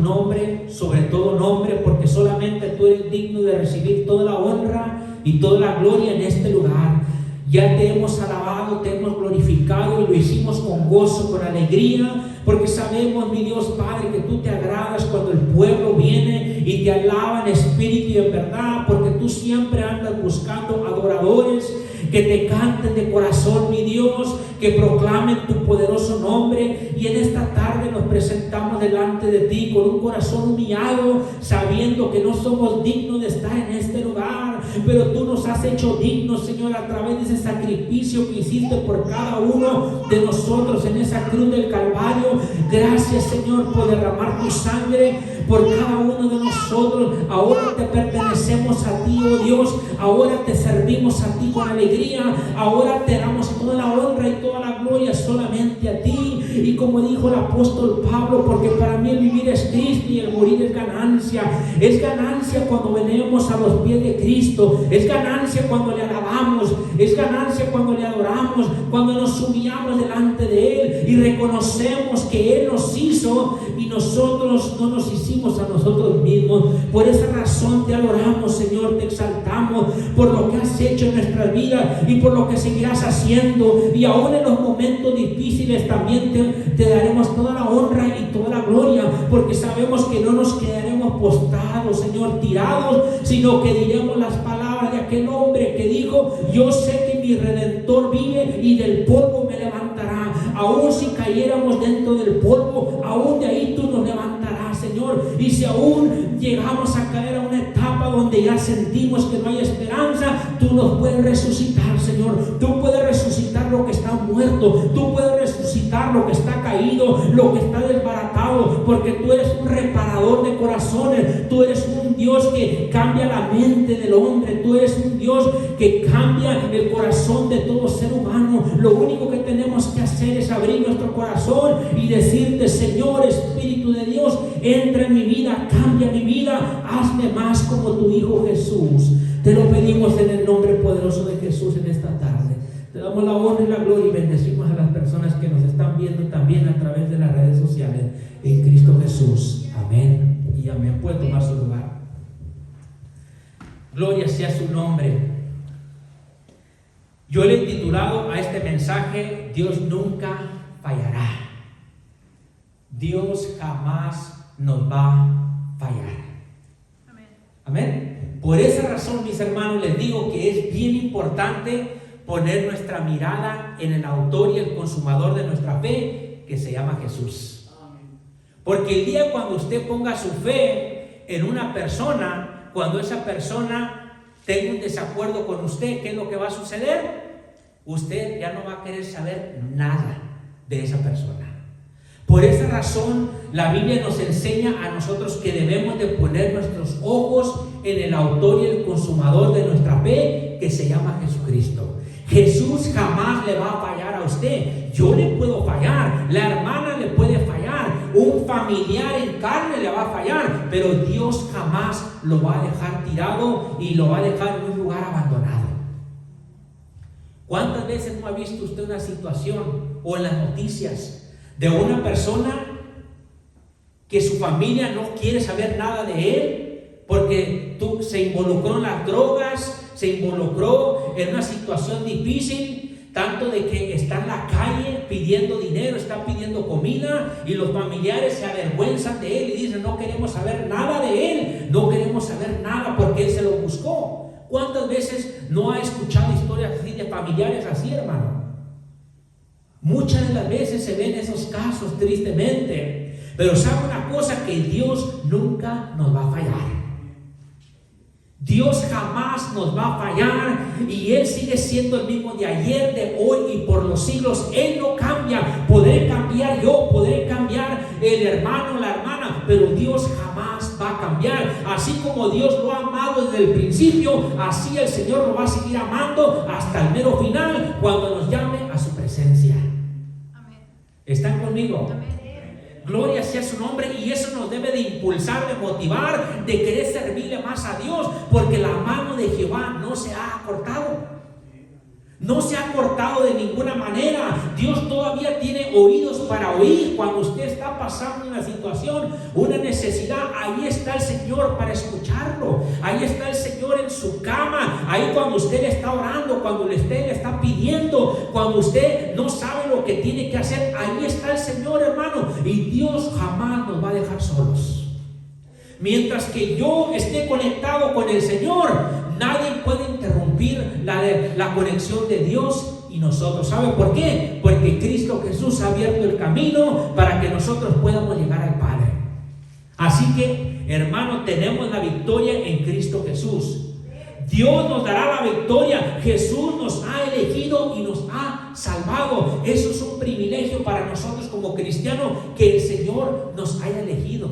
nombre sobre todo nombre, porque solamente tú eres digno de recibir toda la honra y toda la gloria en este lugar. Ya te hemos alabado, te hemos glorificado y lo hicimos con gozo, con alegría, porque sabemos, mi Dios Padre, que tú te agradas cuando el pueblo viene y te alaba en espíritu y en verdad, porque tú siempre andas buscando adoradores que te canten de corazón, mi Dios, que proclamen tu poderoso nombre. Y en esta tarde nos presentamos delante de ti con un corazón humillado, sabiendo que no somos dignos de estar en este lugar, pero tú nos has hecho dignos, Señor, a través de ese sacrificio que hiciste por cada uno de nosotros en esa cruz del Calvario. Gracias, Señor, por derramar tu sangre por cada uno de nosotros. Ahora te pertenecemos a ti, oh Dios. Ahora te servimos a ti con alegría. Ahora te damos toda la honra y toda la gloria solamente a ti. Y como dijo el apóstol Pablo, porque para mí el vivir es Cristo y el morir es ganancia. Es ganancia cuando venimos a los pies de Cristo. Es ganancia cuando le alabamos. Es ganancia cuando le adoramos, cuando nos humillamos delante de Él y reconocemos que Él nos hizo y nosotros no nos hicimos a nosotros mismos. Por esa razón te adoramos, Señor, te exaltamos por lo que has hecho en nuestra vida y por lo que seguirás haciendo. Y aún en los momentos difíciles también te daremos toda la honra y toda la gloria, porque sabemos que no nos quedaremos postrados, Señor, tirados, sino que diremos las palabras de aquel hombre que dijo: yo sé que mi Redentor vive y del polvo me levantará. Aún si cayéramos dentro del polvo, aún de ahí tú nos levantarás, Señor. Y si aún llegamos a caer a una etapa donde ya sentimos que no hay esperanza, tú nos puedes resucitar, Señor. Tú puedes resucitar lo que está muerto, tú puedes resucitar lo que está caído, lo que está desbaratado, porque tú eres un reparador de corazones. Tú eres un Dios que cambia la mente del hombre. Tú eres un Dios que cambia el corazón de todo ser humano. Lo único que tenemos que hacer es abrir nuestro corazón y decirte: Señor, Espíritu de Dios, entra en mi vida, cambia mi vida, hazme más como tu Hijo Jesús. Te lo pedimos en el nombre poderoso de Jesús en esta tarde. Te damos la honra y la gloria y bendecimos a las personas que nos están viendo también a través de las redes sociales en Cristo Jesús. Amén y amén. Puede tomar su lugar. Gloria sea su nombre. Yo le he titulado a este mensaje: Dios nunca fallará. Dios jamás nos va a fallar. Amén. Amén. Por esa razón, mis hermanos, les digo que es bien importante poner nuestra mirada en el autor y el consumador de nuestra fe, que se llama Jesús. Porque el día cuando usted ponga su fe en una persona, cuando esa persona tenga un desacuerdo con usted, ¿qué es lo que va a suceder? Usted ya no va a querer saber nada de esa persona. Por esa razón, la Biblia nos enseña a nosotros que debemos de poner nuestros ojos en el autor y el consumador de nuestra fe, que se llama Jesucristo. Jesús jamás le va a fallar a usted. Yo le puedo fallar, la hermana le puede fallar, un familiar en carne le va a fallar, pero Dios jamás lo va a dejar tirado y lo va a dejar en un lugar abandonado. ¿Cuántas veces no ha visto usted una situación o en las noticias de una persona que su familia no quiere saber nada de él porque se involucró en las drogas, se involucró en una situación difícil, tanto de que está en la calle pidiendo dinero, está pidiendo comida, y los familiares se avergüenzan de él y dicen: no queremos saber nada de él, no queremos saber nada porque él se lo buscó? ¿Cuántas veces no ha escuchado historias así de familiares así, hermano? Muchas de las veces se ven esos casos, tristemente. Pero sabe una cosa, que Dios nunca nos va a fallar. Dios jamás nos va a fallar, y Él sigue siendo el mismo de ayer, de hoy y por los siglos. Él no cambia. Podré cambiar yo, podré cambiar el hermano, la hermana, pero Dios jamás va a cambiar. Así como Dios lo ha amado desde el principio, así el Señor lo va a seguir amando hasta el mero final, cuando nos llame a su presencia. Amén. ¿Están conmigo? Amén. Gloria sea su nombre, y eso nos debe de impulsar, de motivar, de querer servirle más a Dios, porque la mano de Jehová no se ha cortado. No se ha cortado de ninguna manera. Dios todavía tiene oídos para oír cuando usted está pasando una situación, una necesidad necesidad, ahí está el Señor para escucharlo. Ahí está el Señor en su cama. Ahí cuando usted le está orando, cuando usted le está pidiendo, cuando usted no sabe lo que tiene que hacer, ahí está el Señor, hermano. Y Dios jamás nos va a dejar solos. Mientras que yo esté conectado con el Señor, nadie puede interrumpir la conexión de Dios y nosotros. ¿Sabe por qué? Porque Cristo Jesús ha abierto el camino para que nosotros podamos llegar al Padre. Así que, hermano, tenemos la victoria en Cristo Jesús. Dios nos dará la victoria. Jesús nos ha elegido y nos ha salvado. Eso es un privilegio para nosotros como cristianos, que el Señor nos haya elegido.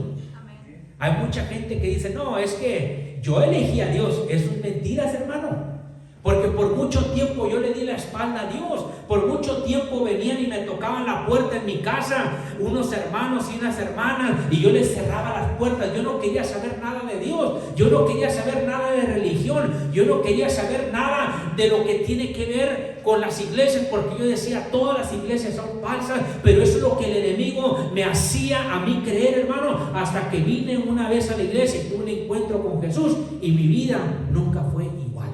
Hay mucha gente que dice, no, es que yo elegí a Dios. Eso es mentiras, hermano. Porque por mucho tiempo yo le di la espalda a Dios. Por mucho tiempo venían y me tocaban la puerta en mi casa unos hermanos y unas hermanas, y yo les cerraba las puertas. Yo no quería saber nada de Dios. Yo no quería saber nada de religión. Yo no quería saber nada de lo que tiene que ver con las iglesias, porque yo decía, todas las iglesias son falsas. Pero eso es lo que el enemigo me hacía a mí creer, hermano, hasta que vine una vez a la iglesia y tuve un encuentro con Jesús, y mi vida nunca fue igual.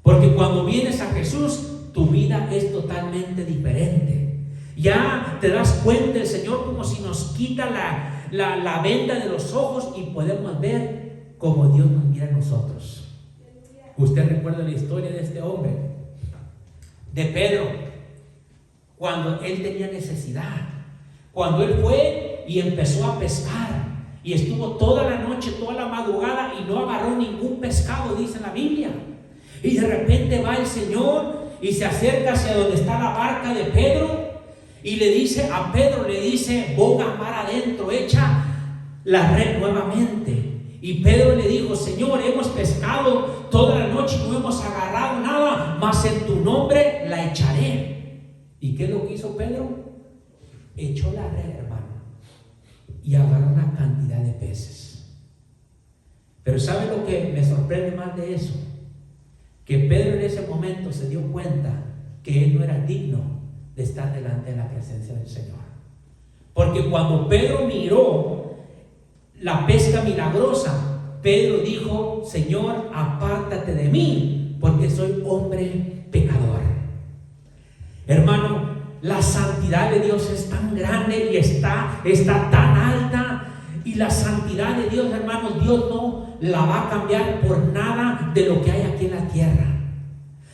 Porque cuando vienes a Jesús, tu vida es totalmente diferente. Ya te das cuenta, el Señor como si nos quita la venda de los ojos y podemos ver como Dios nos mira a nosotros. Usted recuerda la historia de este hombre, de Pedro, cuando él tenía necesidad, cuando él fue y empezó a pescar, y estuvo toda la noche, toda la madrugada, y no agarró ningún pescado, dice la Biblia. Y de repente va el Señor y se acerca hacia donde está la barca de Pedro, y le dice a Pedro, le dice, boga mar adentro, echa la red nuevamente. Y Pedro le dijo, Señor, hemos pescado toda la noche y no hemos agarrado nada, mas en tu nombre la echaré. ¿Y qué es lo que hizo Pedro? Echó la red, hermano, y agarró una cantidad de peces. Pero ¿sabe lo que me sorprende más de eso? Que Pedro en ese momento se dio cuenta que él no era digno de estar delante de la presencia del Señor. Porque cuando Pedro miró la pesca milagrosa, Pedro dijo, Señor, apártate de mí, porque soy hombre pecador. Hermano, la santidad de Dios es tan grande y está tan alta. Y la santidad de Dios, hermanos, Dios no la va a cambiar por nada de lo que hay aquí en la tierra.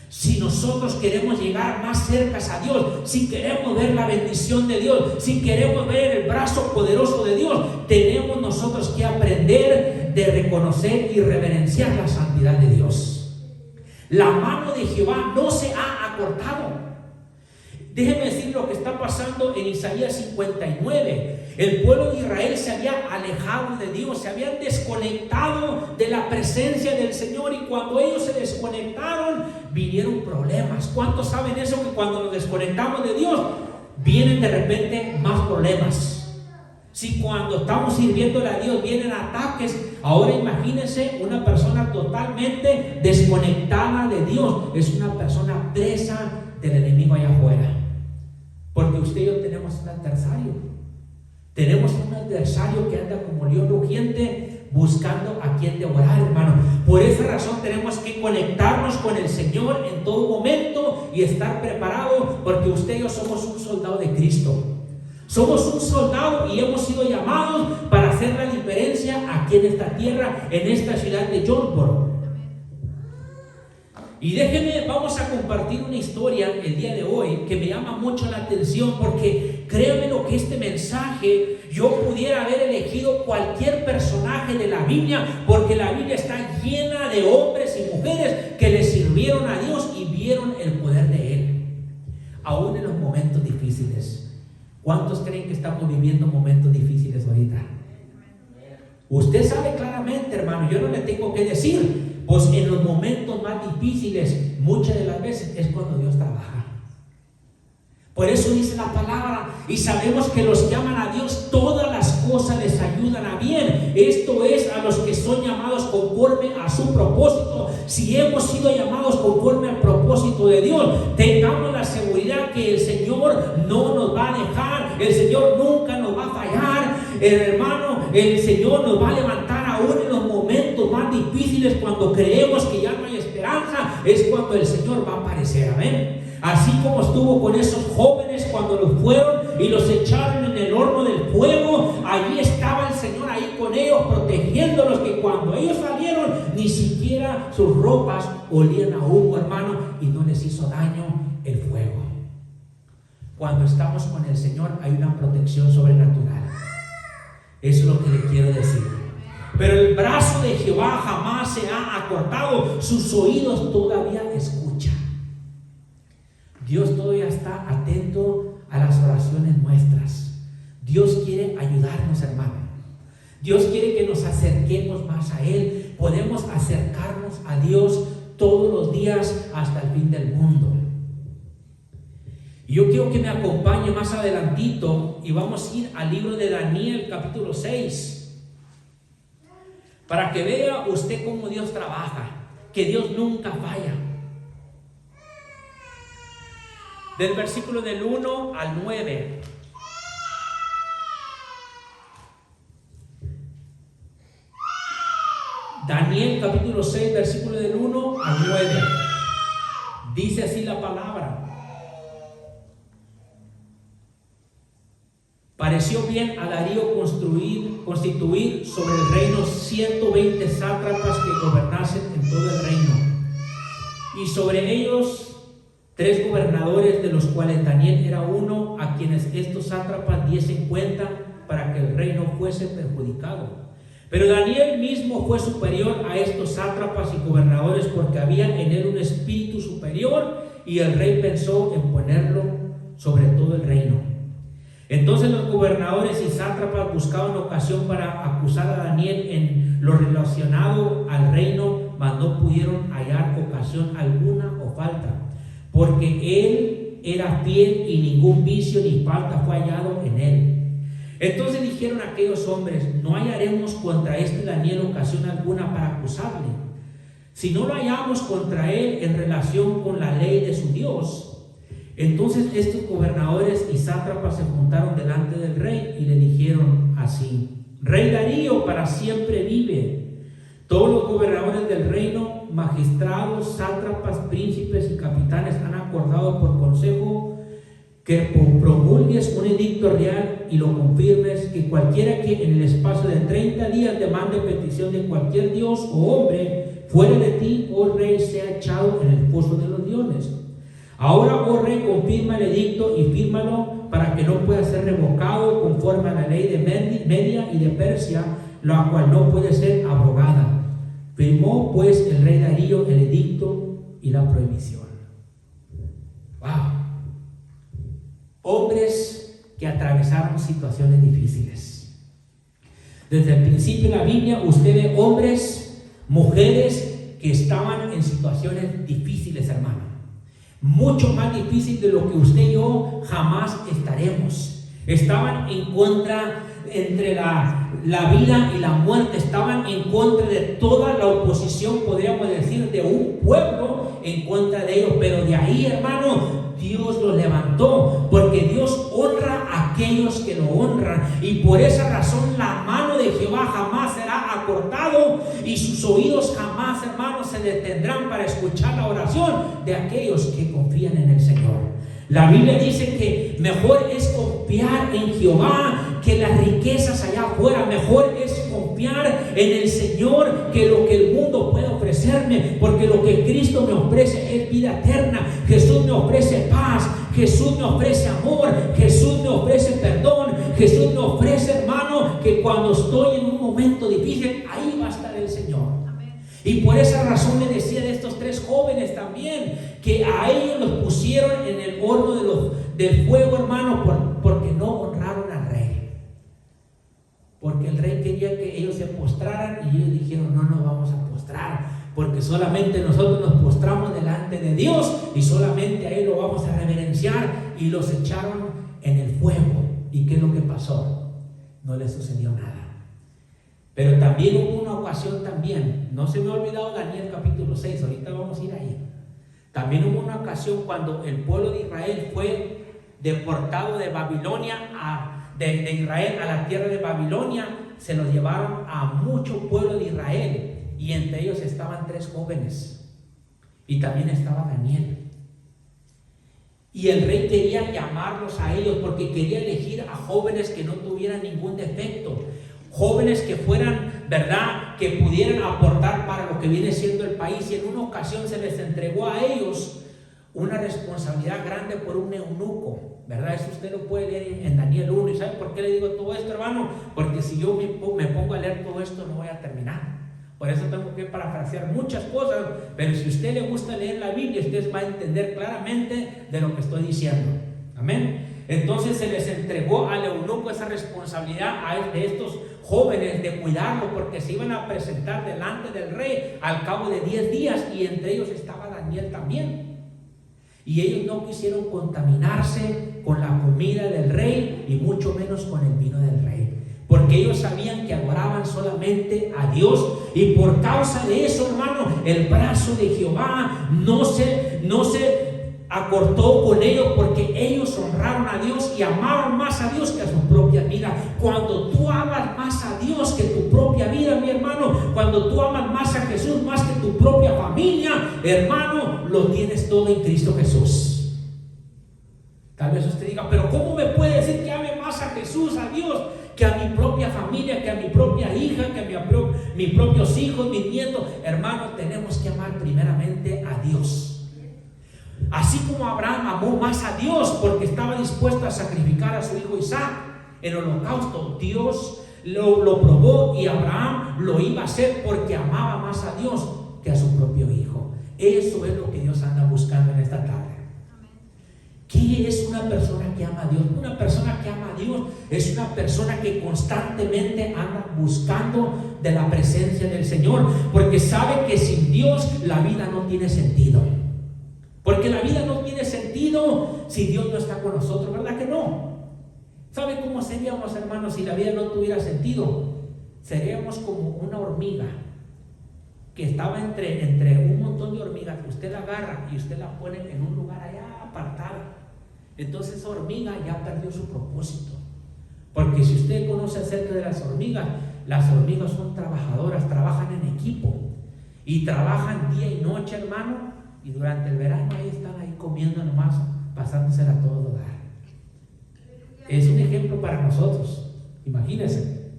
Si nosotros queremos llegar más cerca a Dios, si queremos ver la bendición de Dios, si queremos ver el brazo poderoso de Dios, tenemos nosotros que aprender de reconocer y reverenciar la santidad de Dios. La mano de Jehová no se ha acortado. Déjenme decir lo que está pasando en Isaías 59. El pueblo de Israel se había alejado de Dios, se habían desconectado de la presencia del Señor, y cuando ellos se desconectaron, vinieron problemas. ¿Cuántos saben eso? Que cuando nos desconectamos de Dios, vienen de repente más problemas. Si cuando estamos sirviéndole a Dios vienen ataques, ahora imagínense una persona totalmente desconectada de Dios. Es una persona presa del enemigo allá afuera. Porque usted y yo tenemos un adversario. Tenemos un adversario que anda como león rugiente buscando a quien devorar, hermano. Por esa razón tenemos que conectarnos con el Señor en todo momento y estar preparados, porque usted y yo somos un soldado de Cristo. Somos un soldado y hemos sido llamados para hacer la diferencia aquí en esta tierra, en esta ciudad de Jonesboro. Y déjenme, vamos a compartir una historia el día de hoy que me llama mucho la atención, porque créanme lo que este mensaje, yo pudiera haber elegido cualquier personaje de la Biblia, porque la Biblia está llena de hombres y mujeres que le sirvieron a Dios y vieron el poder de Él, aún en los momentos difíciles. ¿Cuántos creen que estamos viviendo momentos difíciles ahorita? Usted sabe claramente, hermano, yo no le tengo que decir. Pues en los momentos más difíciles, muchas de las veces es cuando Dios trabaja. Por eso dice la palabra, y sabemos que los que aman a Dios, todas las cosas les ayudan a bien. Esto es, a los que son llamados conforme a su propósito. Si hemos sido llamados conforme al propósito de Dios, tengamos la seguridad que el Señor no nos va a dejar. El Señor nunca nos va a fallar. hermano, el Señor nos va a levantar aún en los momentos más difíciles, cuando creemos que ya no hay esperanza, es cuando el Señor va a aparecer, amén. Así como estuvo con esos jóvenes cuando los fueron y los echaron en el horno del fuego, allí estaba el Señor ahí con ellos, protegiéndolos, que cuando ellos salieron, ni siquiera sus ropas olían a humo, hermano, y no les hizo daño el fuego. Cuando estamos con el Señor hay una protección sobrenatural. Eso es lo que le quiero decir. Pero el brazo de Jehová jamás se ha acortado, sus oídos todavía escuchan. Dios todavía está atento a las oraciones nuestras. Dios quiere ayudarnos, hermano. Dios quiere que nos acerquemos más a Él. Podemos acercarnos a Dios todos los días hasta el fin del mundo. Y yo quiero que me acompañe más adelantito y vamos a ir al libro de Daniel, capítulo 6, para que vea usted cómo Dios trabaja, que Dios nunca falla. Del versículo del 1 al 9. Daniel capítulo 6, versículo del 1 al 9. Dice así la palabra. Pareció bien a Darío constituir sobre el reino 120 sátrapas que gobernasen en todo el reino, y sobre ellos 3 gobernadores, de los cuales Daniel era uno, a quienes estos sátrapas diesen cuenta para que el reino fuese perjudicado. Pero Daniel mismo fue superior a estos sátrapas y gobernadores, porque había en él un espíritu superior, y el rey pensó en ponerlo sobre todo el reino. Entonces los gobernadores y sátrapas buscaban ocasión para acusar a Daniel en lo relacionado al reino, mas no pudieron hallar ocasión alguna o falta, porque él era fiel y ningún vicio ni falta fue hallado en él. Entonces dijeron aquellos hombres: no hallaremos contra este Daniel ocasión alguna para acusarle, si no lo hallamos contra él en relación con la ley de su Dios. Entonces estos gobernadores y sátrapas se juntaron delante del rey y le dijeron así: Rey Darío, para siempre vive. Todos los gobernadores del reino, magistrados, sátrapas, príncipes y capitanes han acordado por consejo que promulgues un edicto real y lo confirmes, que cualquiera que en el espacio de 30 días demande petición de cualquier dios o hombre fuera de ti, oh rey, sea echado en el foso de los leones. Ahora, oh rey, confirma el edicto y fírmalo para que no pueda ser revocado conforme a la ley de Media y de Persia, la cual no puede ser abrogada. Firmó pues el rey Darío el edicto y la prohibición. ¡Wow! Hombres que atravesaron situaciones difíciles. Desde el principio de la Biblia usted ve hombres, mujeres que estaban en situaciones difíciles, hermano. Mucho más difícil de lo que usted y yo jamás estaremos. Estaban en contra, entre la vida y la muerte, estaban en contra de toda la oposición, podríamos decir, de un pueblo en contra de ellos. Pero de ahí, hermano, Dios los levantó, porque Dios honra a aquellos que lo honran, y por esa razón la mano de Jehová jamás será acortado y sus oídos jamás, hermanos, se detendrán para escuchar la oración de aquellos que confían en el Señor. La Biblia dice que mejor es confiar en Jehová que las riquezas allá afuera. Mejor es confiar en el Señor que lo que el mundo puede ofrecerme, porque lo que Cristo me ofrece es vida eterna. Jesús me ofrece paz, Jesús me ofrece amor, Jesús me ofrece perdón, Jesús me ofrece, hermano, que cuando estoy en un momento difícil, ahí va a estar el Señor. Y por esa razón le decía de estos 3 jóvenes también, que a ellos los pusieron en el horno del fuego, hermano, porque no honraron al rey. Porque el rey quería que ellos se postraran, y ellos dijeron: no nos vamos a postrar, porque solamente nosotros nos postramos delante de Dios y solamente a Él lo vamos a reverenciar. Y los echaron en el fuego. ¿Y qué es lo que pasó? No les sucedió nada. Pero también hubo una ocasión también, no se me ha olvidado Daniel capítulo 6, ahorita vamos a ir ahí. También hubo una ocasión cuando el pueblo de Israel fue deportado de Babilonia de Israel a la tierra de Babilonia, se los llevaron a mucho pueblo de Israel, y entre ellos estaban 3 jóvenes, y también estaba Daniel. Y el rey quería llamarlos a ellos porque quería elegir a jóvenes que no tuvieran ningún defecto, jóvenes que fueran, ¿verdad?, que pudieran aportar para lo que viene siendo el país. Y en una ocasión se les entregó a ellos una responsabilidad grande por un eunuco, ¿verdad? Eso usted lo puede leer en Daniel 1. ¿Y sabe por qué le digo todo esto, hermano? Porque si yo me pongo a leer todo esto, no voy a terminar. Por eso tengo que parafrasear muchas cosas, pero si a usted le gusta leer la Biblia, usted va a entender claramente de lo que estoy diciendo. Amén. Entonces se les entregó al eunuco esa responsabilidad de estos jóvenes de cuidarlo, porque se iban a presentar delante del rey al cabo de 10 días, y entre ellos estaba Daniel también. Y ellos no quisieron contaminarse con la comida del rey y mucho menos con el vino del rey, porque ellos sabían que adoraban solamente a Dios. Y por causa de eso, hermano, el brazo de Jehová no se acortó con ellos, porque ellos honraron a Dios y amaban más a Dios que a su propia vida. Cuando tú amas más a Dios que tu propia vida, mi hermano, cuando tú amas más a Jesús más que tu propia familia, hermano, lo tienes todo en Cristo Jesús. Tal vez usted diga, pero ¿cómo me puede decir que ame más a Jesús, a Dios, que a mi propia familia, que a mi propia hija, que a mis propios hijos, mis nietos? Hermano, tenemos que amar primeramente a Dios. Así como Abraham amó más a Dios porque estaba dispuesto a sacrificar a su hijo Isaac en holocausto, Dios lo probó, y Abraham lo iba a hacer porque amaba más a Dios que a su propio hijo. Eso es lo que Dios anda buscando en esta tarde. ¿Qué es una persona que ama a Dios? Una persona que ama a Dios es una persona que constantemente anda buscando de la presencia del Señor, porque sabe que sin Dios la vida no tiene sentido. Porque la vida no tiene sentido si Dios no está con nosotros, ¿verdad que no? ¿Sabe cómo seríamos, hermanos, si la vida no tuviera sentido? Seríamos como una hormiga que estaba entre un montón de hormigas. Usted la agarra y usted la pone en un lugar allá apartado. Entonces esa hormiga ya perdió su propósito. Porque si usted conoce acerca de las hormigas son trabajadoras, trabajan en equipo y trabajan día y noche, hermano. Y durante el verano ahí están ahí comiendo nomás, pasándosela a todo dar. Es un ejemplo para nosotros, imagínense.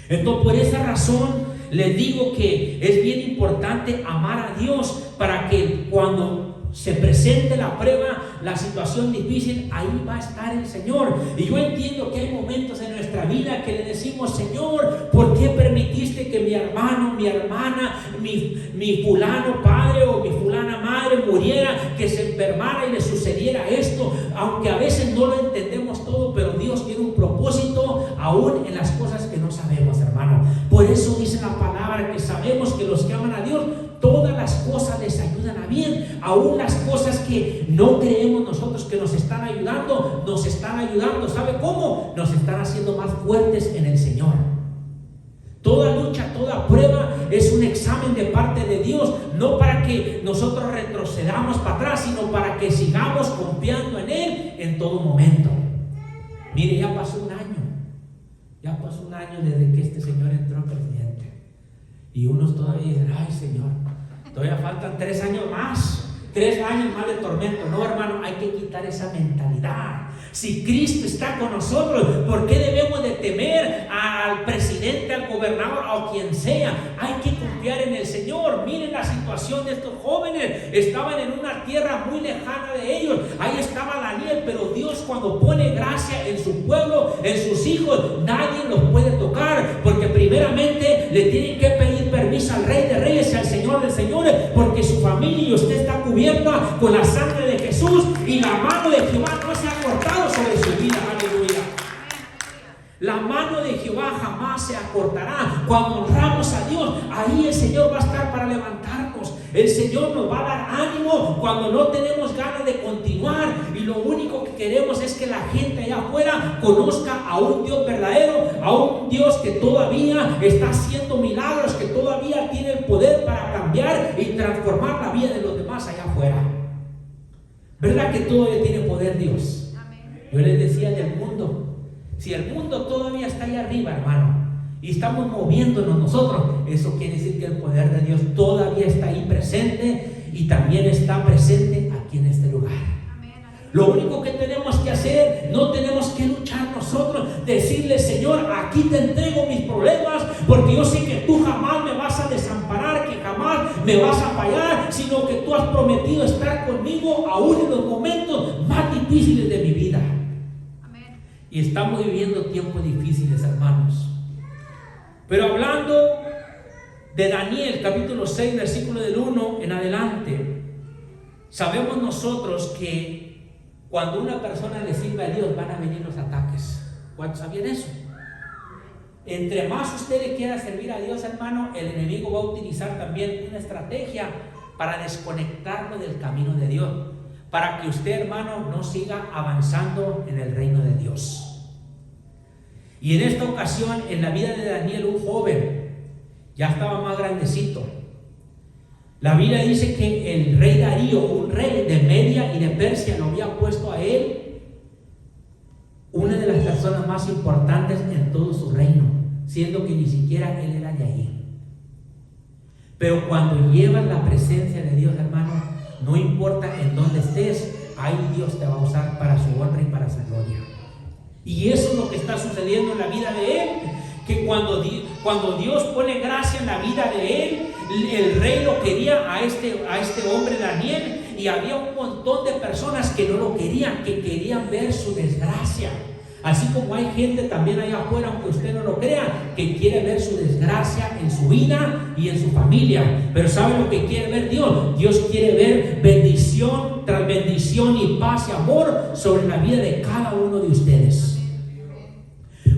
Entonces, por esa razón les digo que es bien importante amar a Dios, para que cuando se presente la prueba, la situación difícil, ahí va a estar el Señor. Y yo entiendo que hay momentos en nuestra vida que le decimos, Señor, ¿por qué permitiste que mi hermano, mi hermana, mi fulano padre o mi fulana madre muriera, que se enfermara y le sucediera esto? Aunque a veces no lo entendemos todo, pero Dios tiene un propósito aún en las cosas que no sabemos, hermano. Por eso dice la palabra que sabemos que los que aman a Dios, todas las cosas les ayudan a bien. Aún las cosas que no creemos nosotros que nos están ayudando, nos están ayudando. ¿Sabe cómo? Nos están haciendo más fuertes en el Señor. Toda lucha, toda prueba es un examen de parte de Dios, no para que nosotros retrocedamos para atrás, sino para que sigamos confiando en Él en todo momento. Mire, ya pasó un año desde que este señor entró presidente, y unos todavía dicen, ay Señor, todavía faltan 3 años más. 3 años más de tormento. No, hermano, hay que quitar esa mentalidad. Si Cristo está con nosotros, ¿por qué debemos de temer al presidente, al gobernador o quien sea? Hay que confiar en el Señor. Miren la situación de estos jóvenes. Estaban en una tierra muy lejana de ellos. Ahí estaba Daniel, pero Dios, cuando pone gracia en su pueblo, en sus hijos, nadie los puede tocar, porque primeramente le tienen que pedir permiso al Rey de Reyes y al Señor de Señores, porque su familia y usted está cubierta con la sangre de Jesús, y la mano de Jehová no se ha cortado sobre su vida. Aleluya. La mano de Jehová jamás se acortará. Cuando honramos a Dios, ahí el Señor va a estar para levantarnos. El Señor nos va a dar ánimo cuando no tenemos ganas de continuar, y lo único que queremos es que la gente allá afuera conozca a un Dios verdadero, a un Dios que todavía está haciendo milagros, que todavía tiene el poder para cambiar y transformar la vida de los demás allá afuera. ¿Verdad que todavía tiene poder Dios? Yo les decía del mundo, Si el mundo todavía está allá arriba, hermano, y estamos moviéndonos nosotros, eso quiere decir que el poder de Dios todavía está ahí presente y también está presente aquí en este lugar. Lo único que tenemos que hacer, no tenemos que luchar nosotros, decirle: Señor, aquí te entrego mis problemas, porque yo sé que tú jamás me vas a desamparar, que jamás me vas a fallar, sino que tú has prometido estar conmigo aún en los momentos más difíciles de mi vida. Amén. Y estamos viviendo tiempos difíciles, hermanos. Pero hablando de Daniel, capítulo 6, versículo del 1 en adelante, sabemos nosotros que cuando una persona le sirve a Dios van a venir los ataques. ¿Cuántos sabían eso? Entre más usted le quiera servir a Dios, hermano, el enemigo va a utilizar también una estrategia para desconectarlo del camino de Dios, para que usted, hermano, no siga avanzando en el reino de Dios. Y en esta ocasión, en la vida de Daniel, un joven, ya estaba más grandecito. La Biblia dice que el rey Darío, un rey de Media y de Persia, lo había puesto a él una de las personas más importantes en todo su reino, siendo que ni siquiera él era de allí. Pero cuando llevas la presencia de Dios, hermano, no importa en dónde estés, ahí Dios te va a usar para su honra y para su gloria. Y eso es lo que está sucediendo en la vida de él, que cuando Dios pone gracia en la vida de él, el rey lo quería a este hombre Daniel, y había un montón de personas que no lo querían, que querían ver su desgracia. Así como hay gente también allá afuera, aunque usted no lo crea, que quiere ver su desgracia en su vida y en su familia. Pero ¿sabe lo que quiere ver Dios? Dios quiere ver bendición tras bendición y paz y amor sobre la vida de cada uno de ustedes.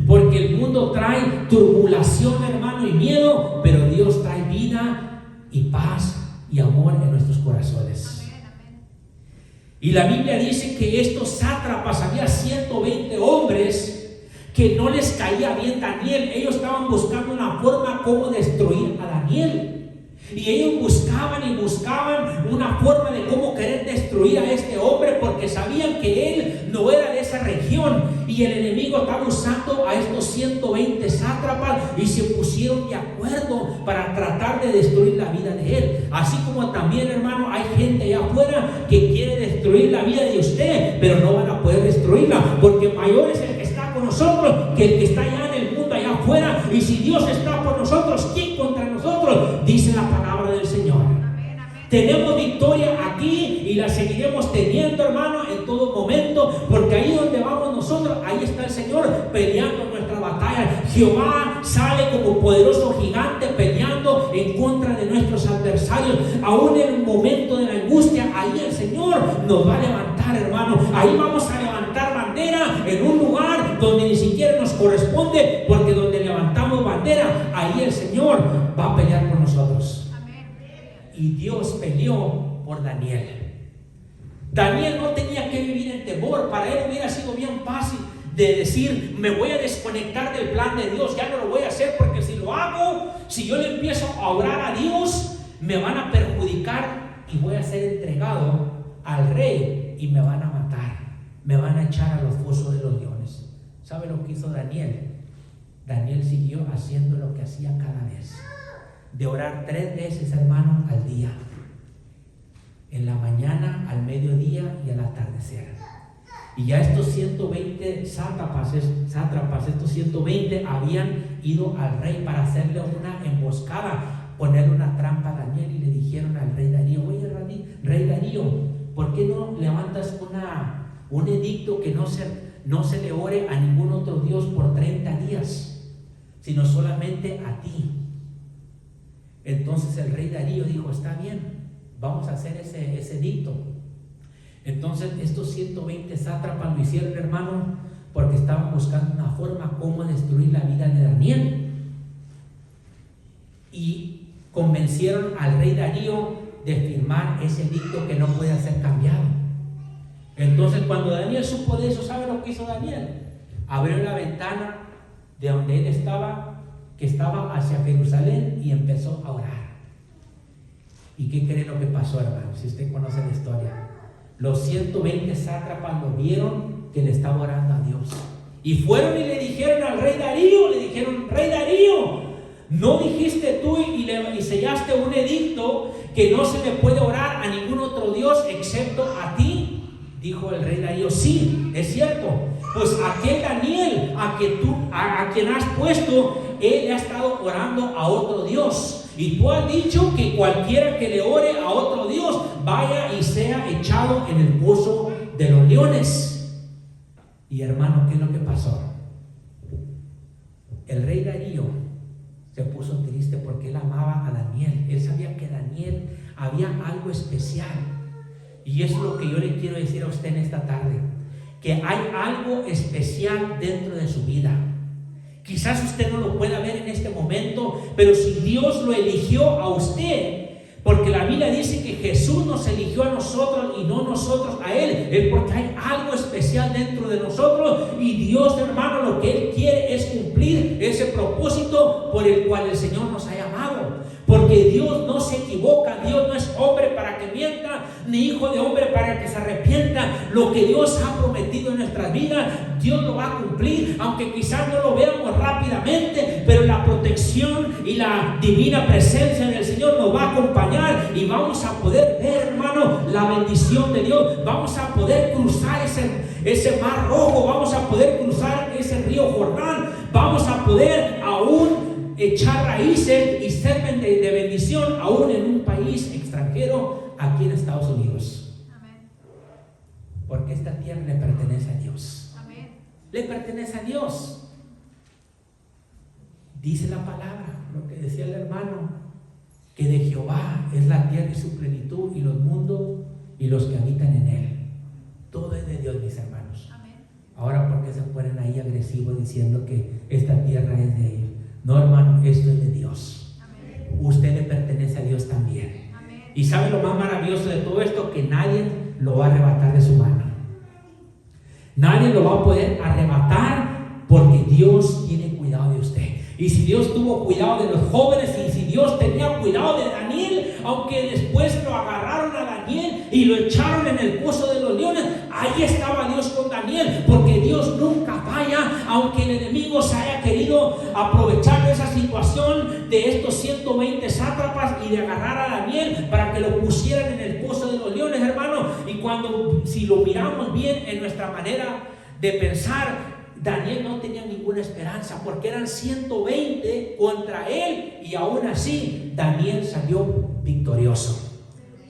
Porque el mundo trae turbulación, hermano, y miedo, pero Dios trae vida y paz y amor en nuestros corazones. Y la Biblia dice que estos sátrapas, había 120 hombres que no les caía bien Daniel. Ellos estaban buscando una forma como destruir a Daniel. Y ellos buscaban y buscaban una forma de cómo querer destruir a este hombre, porque sabían que él no era de esa región. Y el enemigo estaba usando a estos 120 sátrapas y se pusieron de acuerdo para tratar de destruir la vida de él. Así como también, hermano, hay gente allá afuera que quiere destruir la vida de usted, pero no van a poder destruirla, porque mayor es el que está con nosotros que el que está allá en el mundo allá afuera. Y si Dios está por nosotros, ¿quién contra nosotros? Dice la palabra del Señor. Amén, amén. Tenemos victoria aquí y la seguiremos teniendo, hermano, en todo momento, porque ahí donde vamos nosotros, ahí está el Señor peleando nuestra batalla. Jehová sale como poderoso gigante peleando en contra de nuestros adversarios. Aún en el momento de la angustia, ahí el Señor nos va a levantar, hermano. Ahí vamos a levantar bandera en un lugar donde ni siquiera nos corresponde, porque donde levantamos bandera, ahí el Señor va a pelear por nosotros. Amén. Y Dios peleó por Daniel. Daniel no tenía que vivir en temor. Para él hubiera sido bien fácil de decir: me voy a desconectar del plan de Dios, ya no lo voy a hacer, porque si lo hago, si yo le empiezo a orar a Dios, me van a perjudicar y voy a ser entregado al rey y me van a matar, me van a echar a los fosos de los leones. ¿Sabe lo que hizo Daniel? Daniel siguió haciendo lo que hacía cada vez, de orar 3 veces, hermano, al día, en la mañana, al mediodía y al atardecer. Y ya estos 120 sátrapas, estos 120 habían ido al rey para hacerle una emboscada, ponerle una trampa a Daniel, y le dijeron al rey Darío: oye, rey Darío, ¿por qué no levantas un edicto que no se le ore a ningún otro Dios por 30 días, sino solamente a ti? Entonces el rey Darío dijo: está bien, vamos a hacer ese edicto. Entonces estos 120 sátrapas lo hicieron, hermano, porque estaban buscando una forma como destruir la vida de Daniel, y convencieron al rey Darío de firmar ese edicto que no puede ser cambiado. Entonces cuando Daniel supo de eso, ¿sabe lo que hizo Daniel? Abrió la ventana de donde él estaba, que estaba hacia Jerusalén, y empezó a orar. ¿Y qué cree lo que pasó, hermano? Si usted conoce la historia, los 120 sátrapas lo vieron que le estaba orando a Dios, Y fueron y le dijeron al rey Darío, le dijeron: Rey Darío, ¿no dijiste tú y sellaste un edicto que no se le puede orar a ningún otro Dios excepto a ti? Dijo el rey Darío: sí, es cierto. Pues aquel Daniel a quien has puesto, él ha estado orando a otro Dios. Y tú has dicho que cualquiera que le ore a otro Dios vaya y sea echado en el pozo de los leones. Y hermano, ¿qué es lo que pasó? El rey Darío se puso triste porque él amaba a Daniel. Él sabía que Daniel había algo especial. Y eso es lo que yo le quiero decir a usted en esta tarde, que hay algo especial dentro de su vida. Quizás usted no lo pueda ver en este momento, pero si Dios lo eligió a usted, porque la Biblia dice que Jesús nos eligió a nosotros y no nosotros a Él, es porque hay algo especial dentro de nosotros. Y Dios, hermano, lo que Él quiere es cumplir ese propósito por el cual el Señor nos ha llamado. Porque Dios no se equivoca, Dios no es hombre para que mienta, ni hijo de hombre para que se arrepienta. Lo que Dios ha prometido en nuestras vidas, Dios lo va a cumplir, aunque quizás no lo veamos rápidamente, pero la protección y la divina presencia del Señor nos va a acompañar y vamos a poder ver, hermano, la bendición de Dios. Vamos a poder cruzar ese mar rojo, vamos a poder cruzar ese río Jordán, vamos a poder aún echar raíces y ser de bendición aún en un país extranjero, aquí en Estados Unidos. Amén. Porque esta tierra le pertenece a Dios. Amén. Le pertenece a Dios. Dice la palabra, lo que decía el hermano, que de Jehová es la tierra y su plenitud, y los mundos y los que habitan en él. Todo es de Dios, mis hermanos. Amén. Ahora, ¿por qué se ponen ahí agresivos diciendo que esta tierra es de ellos? No, hermano, esto es de Dios. Amén. Usted le pertenece a Dios también. Amén. Y sabe lo más maravilloso de todo esto, que nadie lo va a arrebatar de su mano. Nadie lo va a poder arrebatar, porque Dios tiene cuidado de usted. Y si Dios tuvo cuidado de los jóvenes, y si Dios tenía cuidado de Daniel, aunque después lo agarraron a Daniel y lo echaron en el pozo de los leones, ahí estaba Dios con Daniel, porque Dios nunca falla. Aunque el enemigo se haya querido aprovechar de esa situación de estos 120 sátrapas y de agarrar a Daniel para que lo pusieran en el pozo de los leones, hermano, y si lo miramos bien en nuestra manera de pensar, Daniel no tenía ninguna esperanza, porque eran 120 contra él, y aún así Daniel salió victorioso.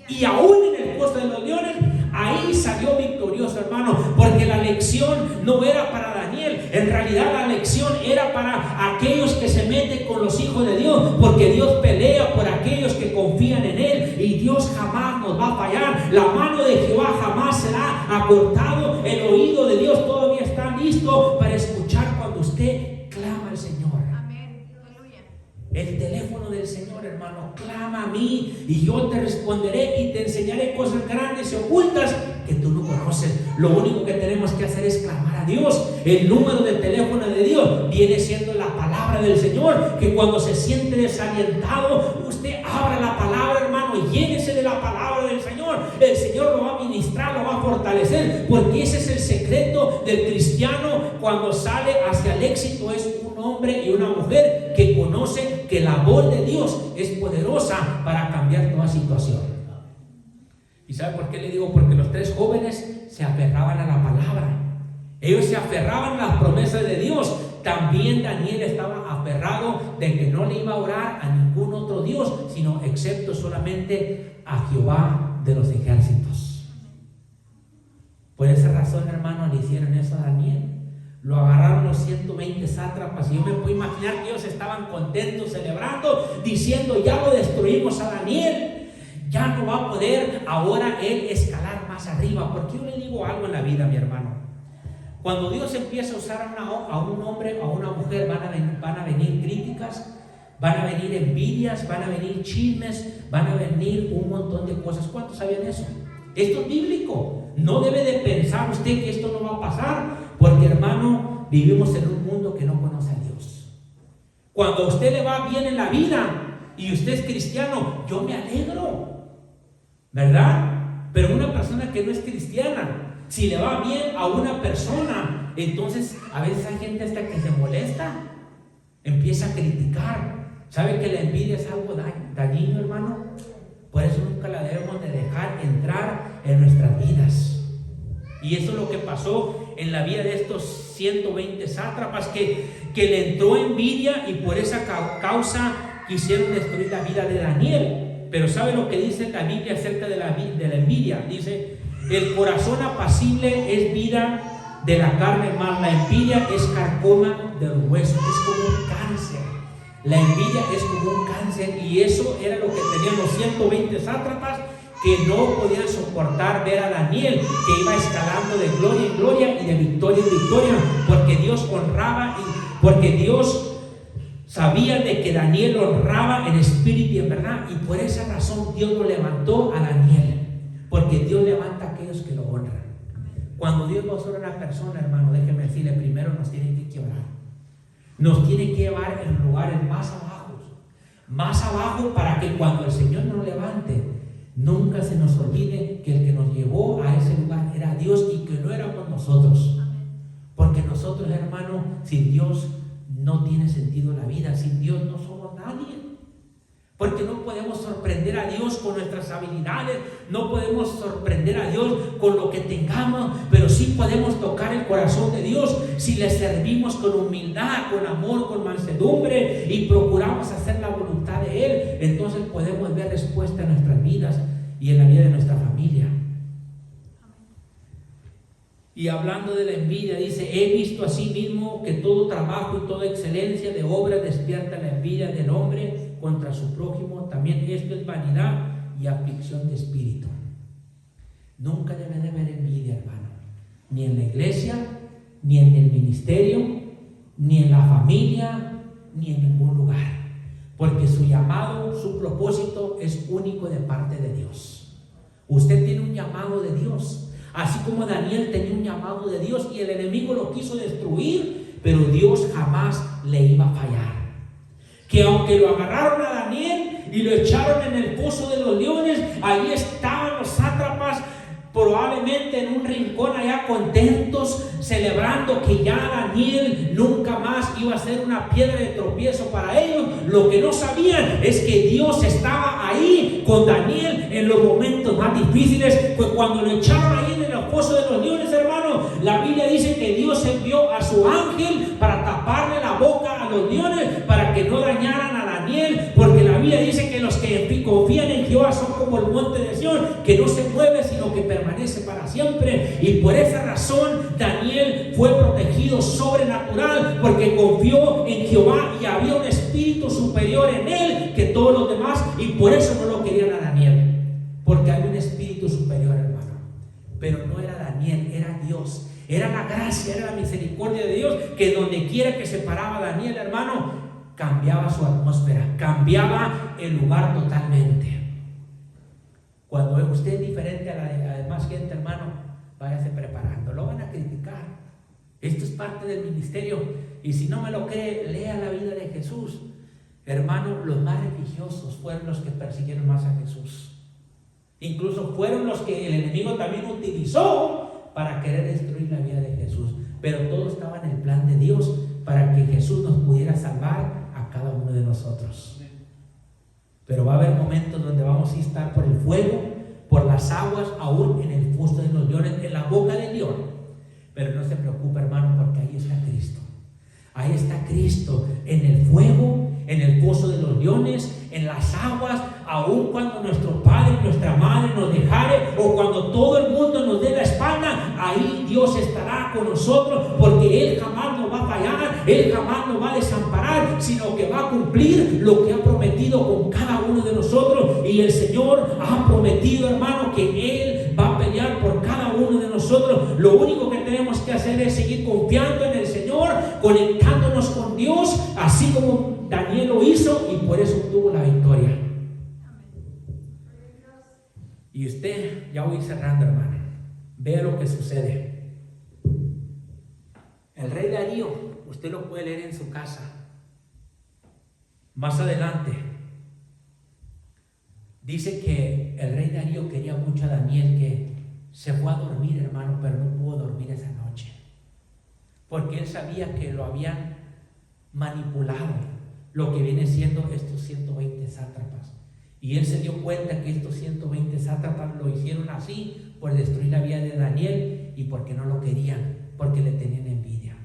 Y aún en el pozo de los leones, ahí salió victorioso, hermano, porque la lección no era para Daniel, en realidad la lección era para aquellos que se meten con los hijos de Dios, porque Dios pelea por aquellos que confían en Él, y Dios jamás nos va a fallar. La mano de Jehová jamás será acortado, el oído de Dios todavía está listo para escuchar cuando usted clama al Señor. El teléfono del Señor, hermano, clama a mí y yo te responderé y te enseñaré cosas grandes y ocultas que tú no conoces. Lo único que tenemos que hacer es clamar a Dios. El número de teléfono de Dios viene siendo la palabra del Señor, que cuando se siente desalientado, usted abra la palabra, hermano, y llénese de la palabra del Señor. El Señor lo va a ministrar, lo va a fortalecer, porque ese es el secreto del cristiano cuando sale hacia el éxito. Es un hombre y una mujer que conoce que la voz de Dios es poderosa para cambiar toda situación. ¿Y sabe por qué le digo? Porque los tres jóvenes se aferraban a la palabra. Ellos se aferraban a las promesas de Dios. También Daniel estaba aferrado de que no le iba a orar a ningún otro Dios, sino excepto solamente a Jehová de los ejércitos. Por esa razón, hermano, le hicieron eso a Daniel. Lo agarraron los 120 sátrapas, y yo me puedo imaginar que ellos estaban contentos, celebrando, diciendo: ya lo destruimos a Daniel, ya no va a poder ahora él escalar más arriba. Porque yo le digo algo en la vida, mi hermano: cuando Dios empieza a usar a un hombre o a una mujer, van a venir críticas, van a venir envidias, van a venir chismes, van a venir un montón de cosas. ¿Cuántos sabían eso? Esto es bíblico. No debe de pensar usted que esto no va a pasar, porque, hermano, vivimos en un mundo que no conoce a Dios. Cuando a usted le va bien en la vida y usted es cristiano, yo me alegro, ¿verdad? Pero una persona que no es cristiana, si le va bien a una persona Entonces, a veces hay gente hasta que se molesta, empieza a criticar. ¿Sabe que la envidia es algo dañino, hermano? Por eso nunca la debemos de dejar entrar en nuestras vidas. Y eso es lo que pasó en la vida de estos 120 sátrapas, que le entró envidia y por esa causa quisieron destruir la vida de Daniel. Pero ¿sabe lo que dice la Biblia acerca de la envidia? Dice: el corazón apacible es vida de la carne, mas la envidia es carcoma de los huesos. Es como un cáncer. La envidia es como un cáncer, y eso era lo que tenían los 120 sátrapas, que no podían soportar ver a Daniel, que iba escalando de gloria en gloria y de victoria en victoria, porque Dios honraba, porque Dios sabía de que Daniel honraba en espíritu y en verdad, y por esa razón Dios lo levantó a Daniel, porque Dios levanta a aquellos que lo honran. Cuando Dios va a usar a una persona, hermano, déjeme decirle, primero nos tiene que quebrar, nos tiene que llevar en lugares más abajo, para que cuando el Señor nos levante, nunca se nos olvide que el que nos llevó a ese lugar era Dios y que no éramos nosotros. Porque nosotros, hermano, sin Dios no tiene sentido la vida. Sin Dios no somos nadie. Porque no podemos sorprender a Dios con nuestras habilidades, no podemos sorprender a Dios con lo que tengamos, pero sí podemos tocar el corazón de Dios si le servimos con humildad, con amor, con mansedumbre y procuramos hacer la voluntad de Él. Entonces podemos ver respuesta en nuestras vidas y en la vida de nuestra familia. Y hablando de la envidia, dice: he visto así mismo que todo trabajo y toda excelencia de obra despierta la envidia del hombre contra su prójimo. También esto es vanidad y aflicción de espíritu. Nunca debe de haber envidia, hermano, ni en la iglesia, ni en el ministerio, ni en la familia, ni en ningún lugar, porque su llamado, su propósito es único de parte de Dios. Usted tiene un llamado de Dios. Así como Daniel tenía un llamado de Dios y el enemigo lo quiso destruir, pero Dios jamás le iba a fallar. Que aunque lo agarraron a Daniel y lo echaron en el pozo de los leones, ahí estaban los sátrapas, probablemente en un rincón allá contentos, celebrando que ya Daniel nunca más iba a ser una piedra de tropiezo para ellos. Lo que no sabían es que Dios estaba ahí con Daniel en los momentos más difíciles. Pues cuando lo echaron ahí en el pozo de los leones, hermano, la Biblia dice que Dios envió a su ángel para taparle la boca a los leones, para que no dañaran a Daniel, porque la Biblia dice que los que confían en Jehová son como el monte de Sión, que no se mueve sino que permanece para siempre. Y por esa razón Daniel fue protegido sobrenatural, porque confió en Jehová y había un espíritu superior en él que todos los demás, y por eso no lo querían a Daniel, porque había un espíritu superior, hermano. Pero no era Daniel, era Dios, era la gracia, era la misericordia de Dios, que donde quiera que se paraba Daniel, hermano, cambiaba su atmósfera, cambiaba el lugar totalmente. Cuando usted es diferente a la demás gente, hermano, váyase preparando, lo van a criticar. Esto es parte del ministerio, y si no me lo cree, lea la vida de Jesús. Hermano, los más religiosos fueron los que persiguieron más a Jesús. Incluso fueron los que el enemigo también utilizó para querer destruir la vida de Jesús. Pero todo estaba en el plan de Dios para que Jesús nos pudiera salvar a cada uno de nosotros. Pero va a haber momentos donde vamos a estar por el fuego, por las aguas, aún en el foso de los leones, en la boca del león. Pero no se preocupe, hermano, porque ahí está Cristo. Ahí está Cristo, en el fuego, en el pozo de los leones, en las aguas, aun cuando nuestro padre y nuestra madre nos dejare, o cuando todo el mundo nos dé la espalda, ahí Dios estará con nosotros, porque Él jamás nos va a fallar, Él jamás nos va a desamparar, sino que va a cumplir lo que ha prometido con cada uno de nosotros. Y el Señor ha prometido, hermano, que Él va a pelear por cada uno de nosotros. Lo único que tenemos que hacer es seguir confiando en el Señor, conectándonos con Dios, así como Daniel lo hizo, y por eso obtuvo la victoria. Y usted, ya voy cerrando, hermano, vea lo que sucede. El rey Darío, usted lo puede leer en su casa. Más adelante dice que el rey Darío quería mucho a Daniel, que se fue a dormir, hermano, pero no pudo dormir esa noche. porque él sabía que lo habían manipulado, lo que viene siendo estos 120 sátrapas. Y él se dio cuenta que estos 120 sátrapas lo hicieron así por destruir la vida de Daniel y porque no lo querían, porque le tenían envidia.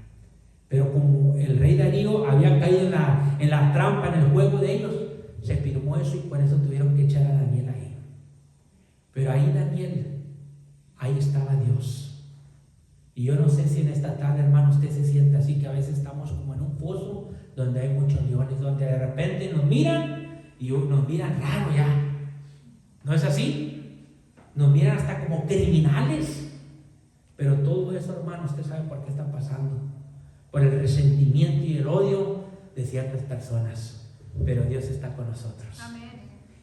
Pero como el rey Darío había caído en la trampa, en el juego de ellos, se firmó eso y por eso tuvieron que echar a Daniel ahí. Pero ahí Daniel, ahí estaba Dios. Y yo no sé si en esta tarde, hermano, usted se siente así, que a veces estamos como en un pozo donde hay muchos leones, donde de repente nos miran y nos miran raro ya. ¿No es así? Nos miran hasta como criminales. Pero todo eso, hermano, usted sabe por qué está pasando. Por el resentimiento y el odio de ciertas personas. Pero Dios está con nosotros. Amén.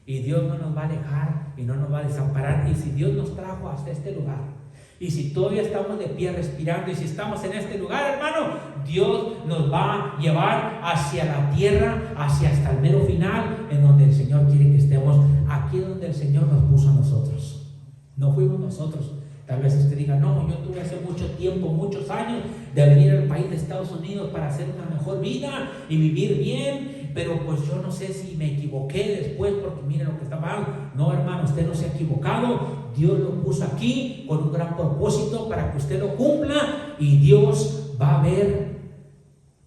Y Dios no nos va a dejar y no nos va a desamparar. Y si Dios nos trajo hasta este lugar, y si todavía estamos de pie respirando, y si estamos en este lugar, hermano, Dios nos va a llevar hacia la tierra, hacia hasta el mero final, en donde el Señor quiere que estemos. Aquí es donde el Señor nos puso a nosotros. No fuimos nosotros. Tal vez usted diga, no, yo tuve hace mucho tiempo, muchos años, de venir al país de Estados Unidos para hacer una mejor vida y vivir bien, pero pues yo no sé si me equivoqué después, porque mire lo que está mal. No, hermano, usted no se ha equivocado. Dios lo puso aquí con un gran propósito para que usted lo cumpla, y Dios va a ver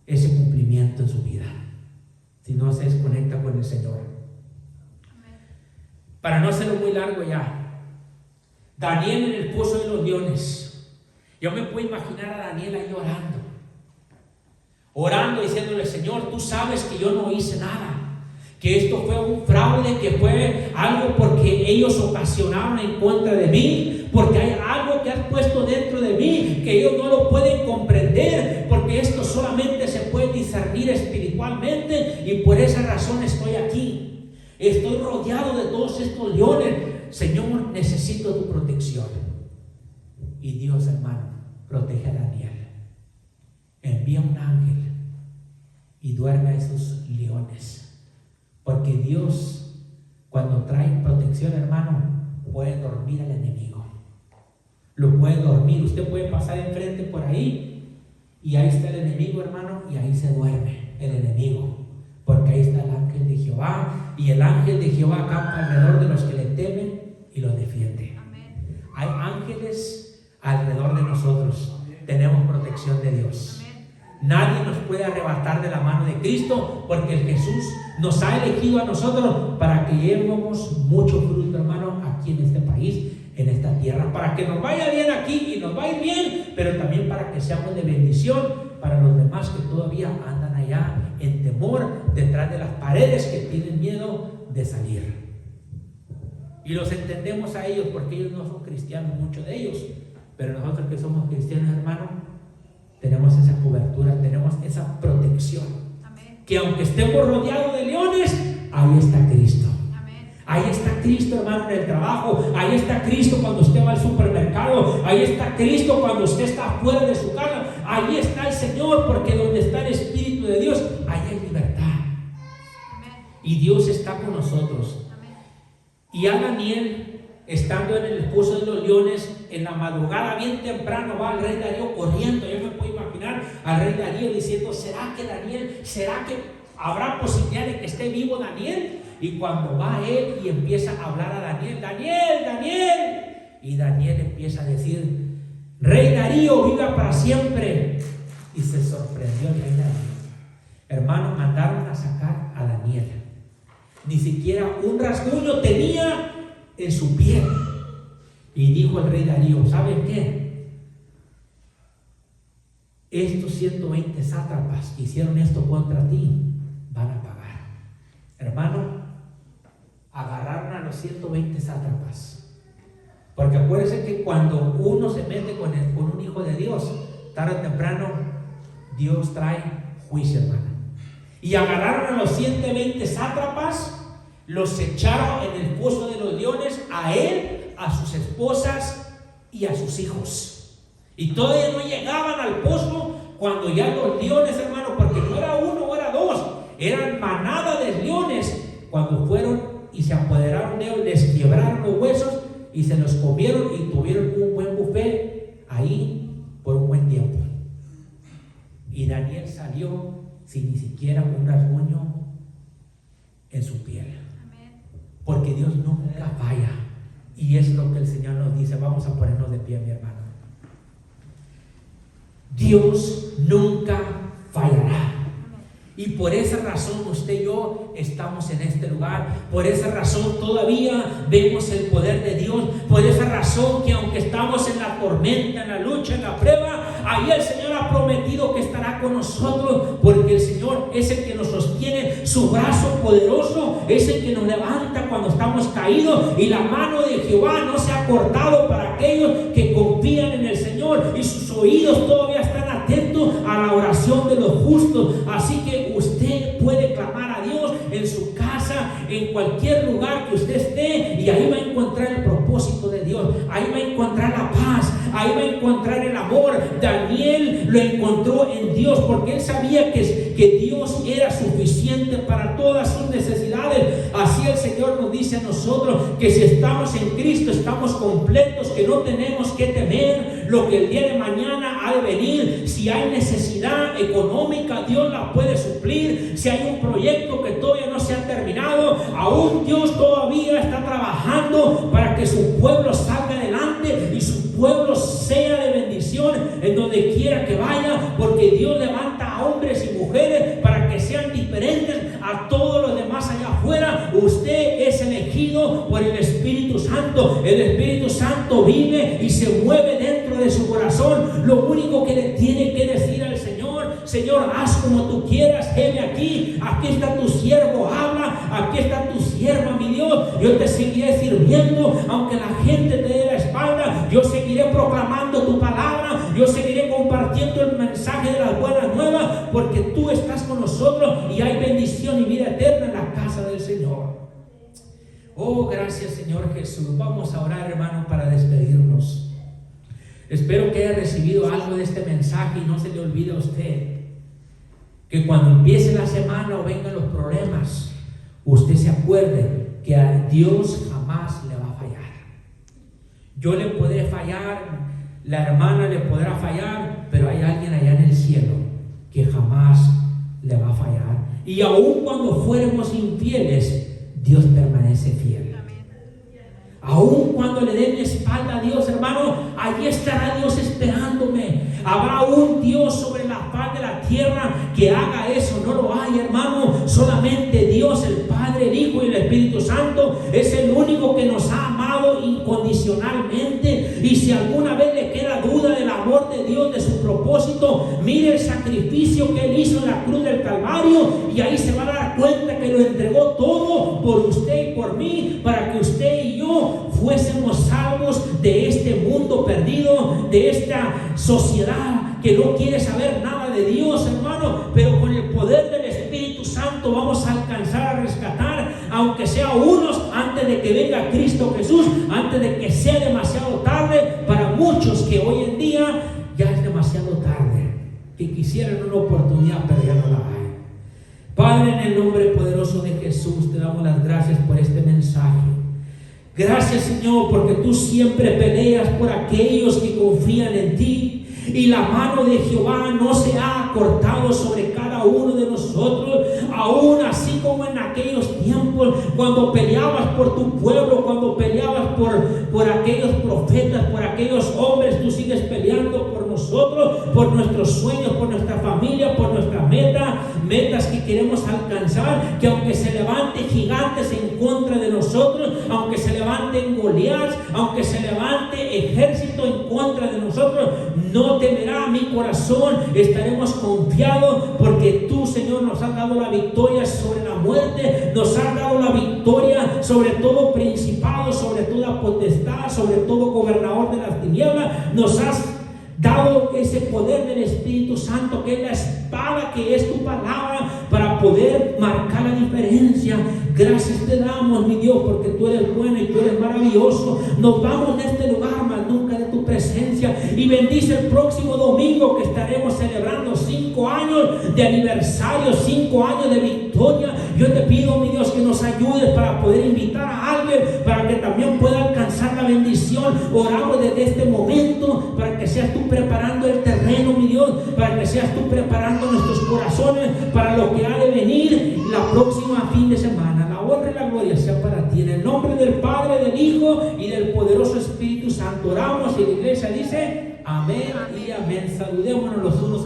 ese cumplimiento en su vida si no se desconecta con el Señor. Para no hacerlo muy largo ya, Daniel en el pozo de los leones. Yo me puedo imaginar a Daniel ahí orando, diciéndole: Señor, tú sabes que yo no hice nada, que esto fue un fraude, que fue algo porque ellos ocasionaron en contra de mí, porque hay algo que has puesto dentro de mí que ellos no lo pueden comprender, porque esto solamente se puede discernir espiritualmente, y por esa razón estoy aquí. Estoy rodeado de todos estos leones. Señor, necesito tu protección. Y Dios, hermano, protege a Daniel. Envía un ángel y duerme a esos leones. Porque Dios, cuando trae protección, hermano, puede dormir al enemigo. Lo puede dormir. Usted puede pasar enfrente por ahí y ahí está el enemigo, hermano, y ahí se duerme el enemigo. Porque ahí está el ángel de Jehová, y el ángel de Jehová acampa alrededor de los que le temen y los defiende. Amén. Hay ángeles alrededor de nosotros. Tenemos protección de Dios. Nadie nos puede arrebatar de la mano de Cristo, porque el Jesús nos ha elegido a nosotros para que llevemos mucho fruto, hermano, aquí en este país, en esta tierra, para que nos vaya bien aquí y nos va a ir bien, pero también para que seamos de bendición para los demás que todavía andan allá en temor detrás de las paredes, que tienen miedo de salir. Y los entendemos a ellos, porque ellos no son cristianos, muchos de ellos, pero nosotros que somos cristianos, hermano, tenemos esa cobertura, tenemos esa protección. Amén. Que aunque estemos rodeados de leones, ahí está Cristo. Amén. Ahí está Cristo, hermano, en el trabajo. Ahí está Cristo cuando usted va al supermercado. Ahí está Cristo cuando usted está fuera de su casa. Ahí está el Señor, porque donde está el Espíritu de Dios, ahí hay libertad. Amén. Y Dios está con nosotros. Amén. Y a Daniel, estando en el pozo de los leones, en la madrugada bien temprano, va el rey Darío corriendo. Yo me puedo imaginar al rey Darío diciendo: ¿será que Daniel, será que habrá posibilidad de que esté vivo Daniel? Y cuando va él y empieza a hablar a Daniel: Daniel, Daniel, y Daniel empieza a decir: Rey Darío, viva para siempre. Y se sorprendió el rey Darío. Hermano, mandaron a sacar a Daniel. Ni siquiera un rasguño tenía en su piel. Y dijo el rey Darío: ¿saben qué? Estos 120 sátrapas que hicieron esto contra ti van a pagar. Hermano, agarraron a los 120 sátrapas. Porque acuérdense que cuando uno se mete con un hijo de Dios, tarde o temprano Dios trae juicio, hermano. Y agarraron a los 120 sátrapas, los echaron en el pozo de los leones, a él, a sus esposas y a sus hijos. Y todavía no llegaban al pozo cuando ya los leones, hermano, porque no era uno o era dos, eran manada de leones. Cuando fueron y se apoderaron de ellos, les quebraron los huesos y se los comieron, y tuvieron un buen buffet ahí por un buen tiempo. salió sin ni siquiera un rasguño en su piel. Amén. Porque Dios nunca falla. Y es lo que el Señor nos dice. Vamos a ponernos de pie, mi hermano. Dios nunca fallará. Y por esa razón usted y yo estamos en este lugar. Por esa razón todavía vemos el poder de Dios. Por esa razón que aunque estamos en la tormenta, en la lucha, en la prueba, ahí el Señor ha prometido que estará con nosotros. Porque el Señor es el que nos sostiene. Su brazo poderoso es el que nos levanta cuando estamos caídos. Y la mano de Jehová no se ha cortado para aquellos que confían en el Señor. Y sus oídos todavía están atentos a la oración de los justos. Así que usted puede clamar a Dios en su casa, en cualquier lugar que usted esté, y ahí va a encontrar el propósito de Dios, ahí va a encontrar la paz, ahí va a encontrar el amor. Daniel lo encontró en Dios porque él sabía que Dios era suficiente para todas sus necesidades. Así el Señor nos dice a nosotros que si estamos en Cristo estamos completos, que no tenemos que temer lo que el día de mañana ha de venir. Si hay necesidad económica, Dios la puede suplir. Si hay un proyecto que todavía no se ha terminado, aún Dios todavía está trabajando para que su pueblo salga adelante y su pueblo sea de bendición en donde quiera que vaya, porque Dios levanta a hombres y mujeres para que sean diferentes a todos los demás allá afuera. Usted es elegido por el Espíritu Santo. El Espíritu Santo vive y se mueve dentro de su corazón. Lo único que le tiene que decir al Señor: Señor, haz como tú quieras, heme aquí está tu siervo, habla, aquí está tu sierva, mi Dios. Yo te seguiré sirviendo aunque la gente te dé la espalda. Yo seguiré proclamando tu palabra, yo seguiré compartiendo el mensaje de las buenas nuevas, porque tú estás con nosotros y hay bendición y vida eterna en la casa del Señor. Oh, gracias, Señor Jesús. Vamos a orar, hermano, para despedirnos. Espero que haya recibido algo de este mensaje y no se le olvide a usted que cuando empiece la semana o vengan los problemas, usted se acuerde que a Dios jamás le va a fallar. Yo le podré fallar, la hermana le podrá fallar, pero hay alguien allá en el cielo que jamás le va a fallar. Y aun cuando fuéramos infieles, Dios permanece fiel. Aun cuando le den la espalda a Dios, hermano, allí estará Dios esperándome. Habrá un Dios sobre la faz de la tierra que haga eso. No lo hay, hermano. Solamente Dios, el Padre, el Hijo y el Espíritu Santo, es el único que nos ha amado incondicionalmente. Y si alguna vez le queda duda del amor de Dios, de su propósito, mire el sacrificio que Él hizo en la cruz del Calvario, y ahí se va a dar cuenta que lo entregó todo por usted y por mí, para que usted y yo fuésemos salvos de este mundo perdido, de esta sociedad que no quiere saber nada de Dios, hermano. Pero con el poder del Espíritu Santo vamos a alcanzar a rescatar, aunque sea unos, antes de que venga Cristo Jesús, antes de que sea demasiado tarde para muchos que hoy en día ya es demasiado tarde, que quisieran una oportunidad pero ya no la hay. Padre, en el nombre poderoso de Jesús te damos las gracias por este mensaje. Gracias, Señor, porque tú siempre peleas por aquellos que confían en ti. Y la mano de Jehová no se ha cortado sobre cada uno de nosotros, aún así como en aquellos tiempos cuando peleabas por tu pueblo, cuando peleabas por aquellos profetas, por aquellos hombres. Tú sigues peleando por nosotros, por nuestros sueños, por nuestra familia, por nuestra metas que queremos alcanzar. Que aunque se levanten gigantes en contra de nosotros, aunque se levanten Goliat, aunque se levante ejército en contra de nosotros, no temerá mi corazón. Estaremos confiados porque tú, Señor, nos has dado la victoria sobre la muerte, nos has dado la victoria sobre todo principado, sobre toda potestad, sobre todo gobernador de las tinieblas. Nos has dado ese poder del Espíritu Santo, que es la espada, que es tu palabra, para poder marcar la diferencia. Gracias te damos, mi Dios, porque tú eres bueno y tú eres maravilloso. Nos vamos de este lugar, mas nunca de tu presencia. Y bendice el próximo domingo que estaremos celebrando 5 años de aniversario, 5 años de victoria Yo te pido, mi Dios, que nos ayudes para poder invitar a alguien para que también pueda alcanzar la bendición. Oramos desde este momento para que seas tú preparando el terreno, mi Dios, para que seas tú preparando nuestros corazones para lo que ha de venir la próxima fin de semana. La honra y la gloria sea para ti. En el nombre del Padre, del Hijo y del poderoso Espíritu Santo oramos, y la iglesia dice amén y amén. Saludémonos los unos